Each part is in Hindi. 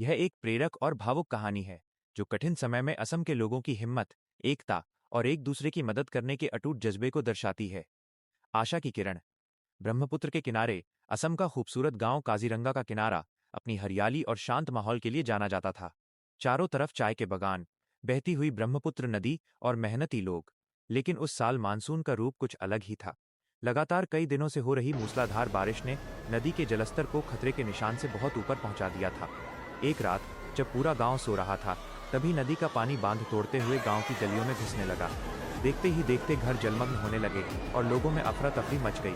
यह एक प्रेरक और भावुक कहानी है जो कठिन समय में असम के लोगों की हिम्मत, एकता और एक दूसरे की मदद करने के अटूट जज्बे को दर्शाती है। आशा की किरण। ब्रह्मपुत्र के किनारे असम का खूबसूरत गांव काजीरंगा का किनारा अपनी हरियाली और शांत माहौल के लिए जाना जाता था। चारों तरफ चाय के बगान, बहती हुई ब्रह्मपुत्र नदी और मेहनती लोग। लेकिन उस साल मानसून का रूप कुछ अलग ही था। लगातार कई दिनों से हो रही मूसलाधार बारिश ने नदी के जलस्तर को खतरे के निशान से बहुत ऊपर पहुंचा दिया था। एक रात जब पूरा गांव सो रहा था, तभी नदी का पानी बांध तोड़ते हुए गांव की गलियों में घुसने लगा। देखते ही देखते घर जलमग्न होने लगे और लोगों में अफरा तफरी मच गई।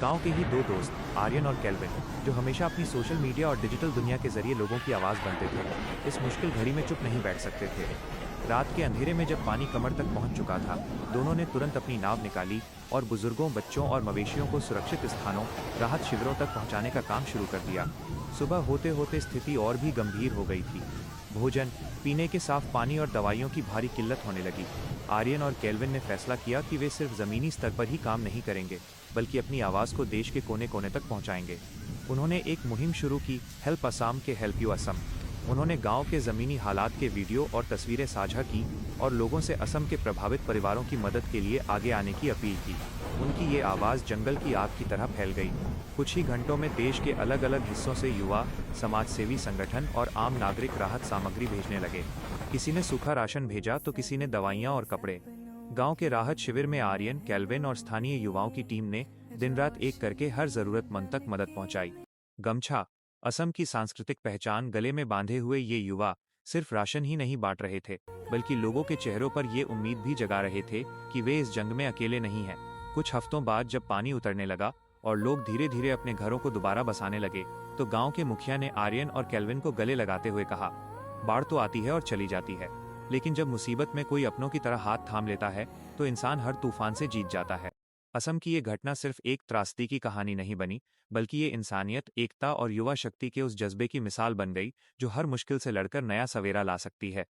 गांव के ही दो दोस्त, आर्यन और केल्विन, जो हमेशा अपनी सोशल मीडिया और डिजिटल दुनिया के जरिए लोगों की आवाज़ बनते थे, इस मुश्किल घड़ी में चुप नहीं बैठ सकते थे। रात के अंधेरे में जब पानी कमर तक पहुंच चुका था, दोनों ने तुरंत अपनी नाव निकाली और बुजुर्गों, बच्चों और मवेशियों को सुरक्षित स्थानों, राहत शिविरों तक पहुंचाने का काम शुरू कर दिया। सुबह होते होते स्थिति और भी गंभीर हो गई थी। भोजन, पीने के साफ पानी और दवाइयों की भारी किल्लत होने लगी। आर्यन और केल्विन ने फैसला किया कि वे सिर्फ ज़मीनी स्तर पर ही काम नहीं करेंगे, बल्कि अपनी आवाज़ को देश के कोने कोने तक पहुंचाएंगे। उन्होंने एक मुहिम शुरू की, हेल्प असम के हेल्प यू असम। उन्होंने गांव के ज़मीनी हालात के वीडियो और तस्वीरें साझा की और लोगों से असम के प्रभावित परिवारों की मदद के लिए आगे आने की अपील की। उनकी ये आवाज़ जंगल की आग की तरह फैल गई। कुछ ही घंटों में देश के अलग अलग हिस्सों से युवा, समाजसेवी संगठन और आम नागरिक राहत सामग्री भेजने लगे। किसी ने सूखा राशन भेजा तो किसी ने दवाइयाँ और कपड़े। गांव के राहत शिविर में आर्यन, केल्विन और स्थानीय युवाओं की टीम ने दिन रात एक करके हर ज़रूरतमंद तक मदद पहुंचाई। गमछा, असम की सांस्कृतिक पहचान गले में बांधे हुए ये युवा सिर्फ राशन ही नहीं बांट रहे थे, बल्कि लोगों के चेहरों पर ये उम्मीद भी जगा रहे थे कि वे इस जंग में अकेले नहीं हैं। कुछ हफ्तों बाद जब पानी उतरने लगा और लोग धीरे धीरे अपने घरों को दोबारा बसाने लगे, तो गांव के मुखिया ने आर्यन और केल्विन को गले लगाते हुए कहा, बाढ़ तो आती है और चली जाती है, लेकिन जब मुसीबत में कोई अपनों की तरह हाथ थाम लेता है तो इंसान हर तूफान से जीत जाता है। असम की ये घटना सिर्फ एक त्रासदी की कहानी नहीं बनी, बल्कि ये इंसानियत, एकता और युवा शक्ति के उस जज्बे की मिसाल बन गई जो हर मुश्किल से लड़कर नया सवेरा ला सकती है।